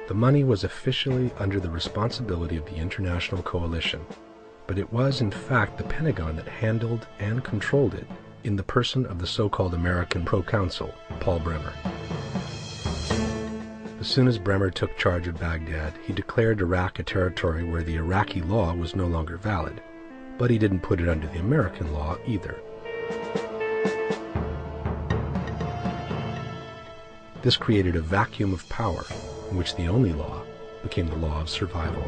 The money was officially under the responsibility of the international coalition, but it was in fact the Pentagon that handled and controlled it in the person of the so-called American proconsul, Paul Bremer. As soon as Bremer took charge of Baghdad, he declared Iraq a territory where the Iraqi law was no longer valid, but he didn't put it under the American law either. This created a vacuum of power in which the only law became the law of survival.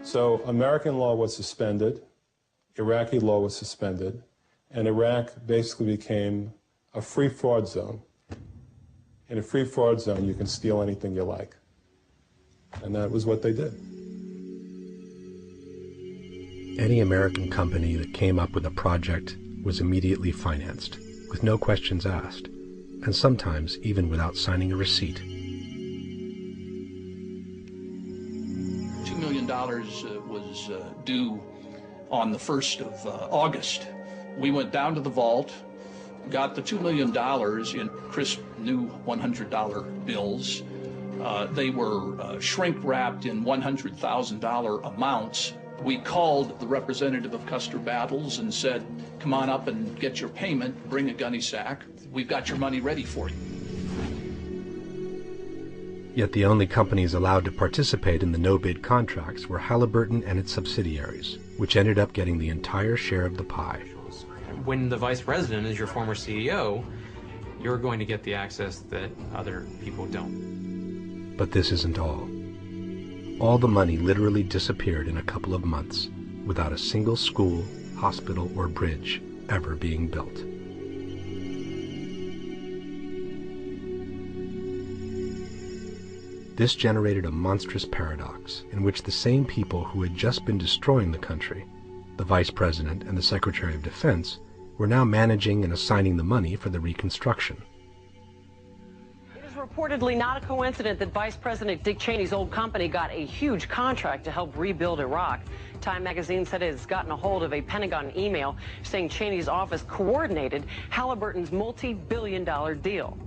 So American law was suspended, Iraqi law was suspended, and Iraq basically became a free fraud zone. In a free fraud zone, you can steal anything you like. And that was what they did. Any American company that came up with a project was immediately financed, with no questions asked, and sometimes even without signing a receipt. $2 million was due on the 1st of August. We went down to the vault, got the $2 million in crisp new $100 bills. They were shrink-wrapped in $100,000 amounts. We called the representative of Custer Battles and said, come on up and get your payment, bring a gunny sack. We've got your money ready for you. Yet the only companies allowed to participate in the no-bid contracts were Halliburton and its subsidiaries, which ended up getting the entire share of the pie. When the vice president is your former CEO, you're going to get the access that other people don't. But this isn't all. All the money literally disappeared in a couple of months, without a single school, hospital, or bridge ever being built. This generated a monstrous paradox in which the same people who had just been destroying the country, the Vice President and the Secretary of Defense, were now managing and assigning the money for the reconstruction. It is reportedly not a coincidence that Vice President Dick Cheney's old company got a huge contract to help rebuild Iraq. Time magazine said it has gotten a hold of a Pentagon email saying Cheney's office coordinated Halliburton's multi-billion-dollar deal.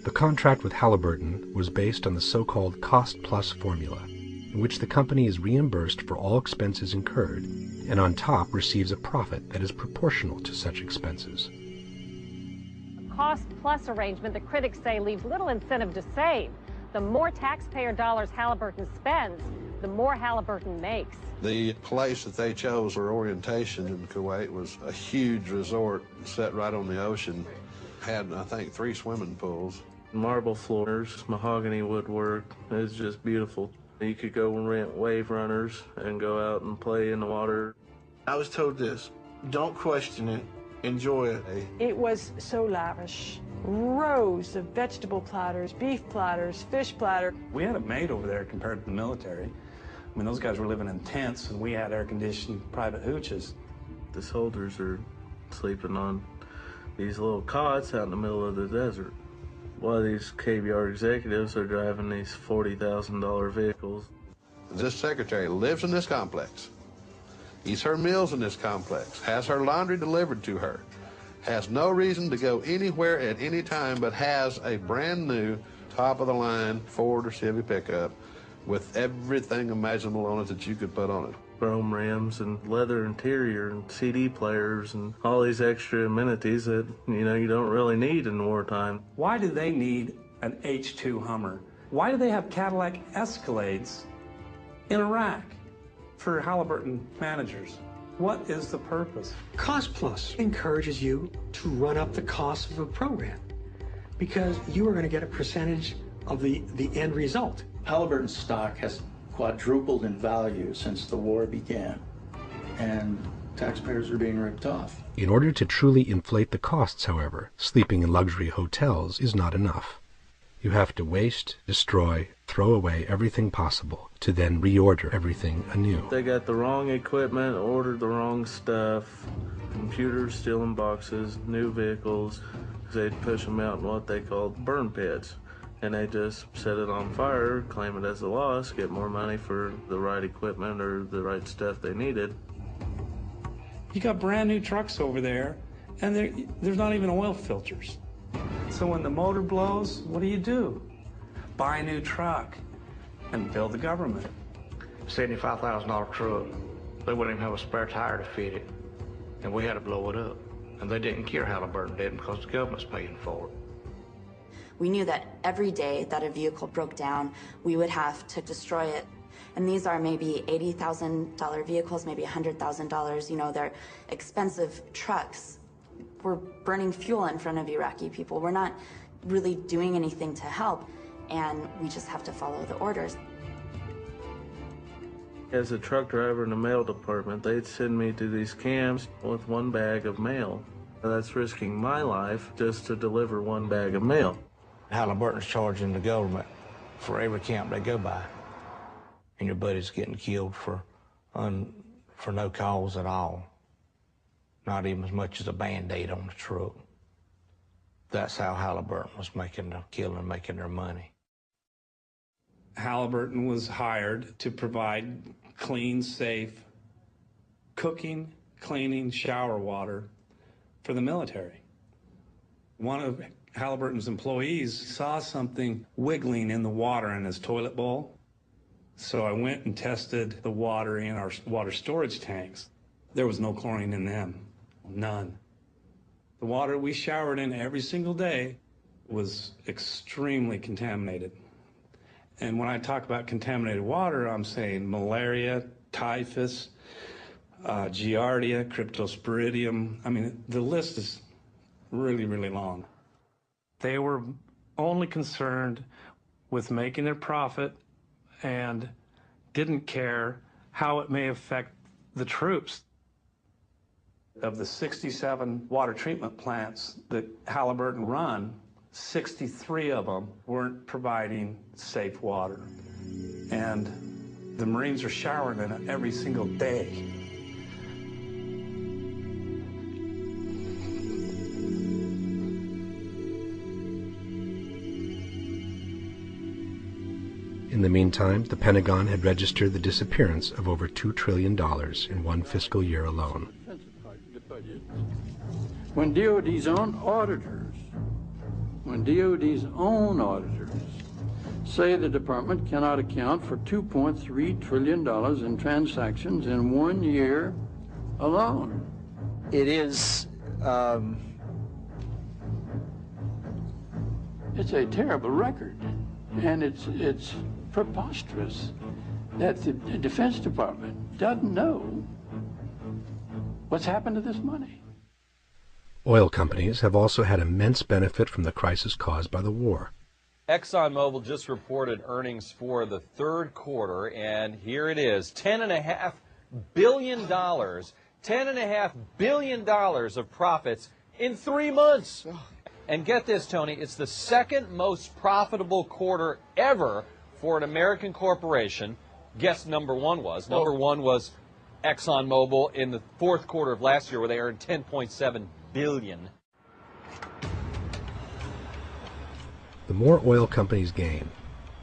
The contract with Halliburton was based on the so-called cost-plus formula, in which the company is reimbursed for all expenses incurred, and on top receives a profit that is proportional to such expenses. A cost-plus arrangement that critics say leaves little incentive to save. The more taxpayer dollars Halliburton spends, the more Halliburton makes. The place that they chose for orientation in Kuwait was a huge resort set right on the ocean. Had, I think, 3 swimming pools. Marble floors, mahogany woodwork. It's just beautiful. You could go and rent wave runners and go out and play in the water. I was told this, don't question it, enjoy it. It was so lavish. Rows of vegetable platters, beef platters, fish platter. We had it made over there compared to the military. I mean, those guys were living in tents and we had air-conditioned private hooches. The soldiers are sleeping on these little cots out in the middle of the desert, while these KBR executives are driving these $40,000 vehicles. This secretary lives in this complex, eats her meals in this complex, has her laundry delivered to her, has no reason to go anywhere at any time, but has a brand new top-of-the-line Ford or Chevy pickup with everything imaginable on it that you could put on it. Chrome rims and leather interior and CD players and all these extra amenities that, you don't really need in wartime. Why do they need an H-2 Hummer? Why do they have Cadillac Escalades in Iraq for Halliburton managers? What is the purpose? Cost Plus encourages you to run up the cost of a program because you are going to get a percentage of the end result. Halliburton stock has quadrupled in value since the war began, and taxpayers are being ripped off. In order to truly inflate the costs, however, sleeping in luxury hotels is not enough. You have to waste, destroy, throw away everything possible to then reorder everything anew. They got the wrong equipment, ordered the wrong stuff, computers still in boxes, new vehicles. They'd push them out in what they called burn pits. And they just set it on fire, claim it as a loss, get more money for the right equipment or the right stuff they needed. You got brand new trucks over there, and there's not even oil filters. So when the motor blows, what do? Buy a new truck and build the government. $75,000 truck. They wouldn't even have a spare tire to fit it. And we had to blow it up. And they didn't care Halliburton did because the government's paying for it. We knew that every day that a vehicle broke down, we would have to destroy it. And these are maybe $80,000 vehicles, maybe $100,000. You know, they're expensive trucks. We're burning fuel in front of Iraqi people. We're not really doing anything to help, and we just have to follow the orders. As a truck driver in the mail department, they'd send me to these camps with one bag of mail. That's risking my life just to deliver one bag of mail. Halliburton's charging the government for every camp they go by. And your buddy's getting killed for no cause at all. Not even as much as a Band-Aid on the truck. That's how Halliburton was making the killing and making their money. Halliburton was hired to provide clean, safe cooking, cleaning, shower water for the military. One of Halliburton's employees saw something wiggling in the water in his toilet bowl. So I went and tested the water in our water storage tanks. There was no chlorine in them, none. The water we showered in every single day was extremely contaminated. And when I talk about contaminated water, I'm saying malaria, typhus, giardia, cryptosporidium. I mean, the list is really, really long. They were only concerned with making their profit and didn't care how it may affect the troops. Of the 67 water treatment plants that Halliburton run, 63 of them weren't providing safe water. And the Marines are showering in it every single day. In the meantime, the Pentagon had registered the disappearance of over $2 trillion in one fiscal year alone. When DOD's own auditors say the department cannot account for $2.3 trillion in transactions in 1 year alone. It is, it's a terrible record, and it's preposterous that the Defense Department doesn't know what's happened to this money. Oil companies have also had immense benefit from the crisis caused by the war. ExxonMobil just reported earnings for the third quarter, and here it is, $10.5 billion, $10.5 billion of profits in 3 months. And get this, Tony, it's the second most profitable quarter ever for an American corporation. Guess number one was? Number one was ExxonMobil in the fourth quarter of last year, where they earned $10.7 billion. The more oil companies gain,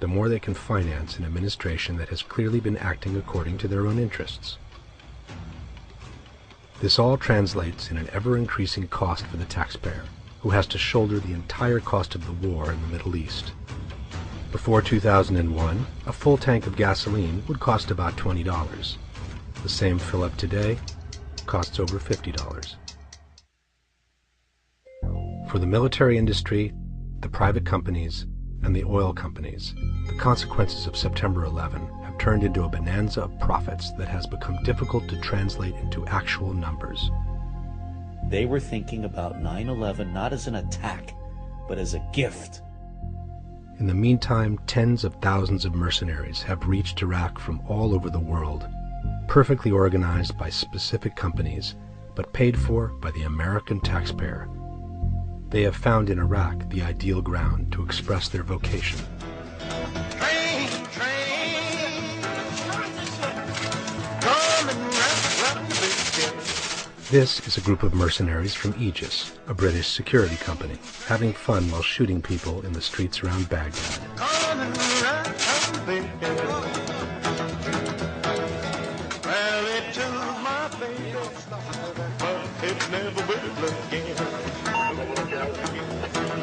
the more they can finance an administration that has clearly been acting according to their own interests. This all translates in an ever-increasing cost for the taxpayer, who has to shoulder the entire cost of the war in the Middle East. Before 2001, a full tank of gasoline would cost about $20. The same fill-up today costs over $50. For the military industry, the private companies, and the oil companies, the consequences of September 11 have turned into a bonanza of profits that has become difficult to translate into actual numbers. They were thinking about 9/11 not as an attack, but as a gift. In the meantime, tens of thousands of mercenaries have reached Iraq from all over the world, perfectly organized by specific companies, but paid for by the American taxpayer. They have found in Iraq the ideal ground to express their vocation. Train, come and run the big. This is a group of mercenaries from Aegis, a British security company, having fun while shooting people in the streets around Baghdad. Come and run the big.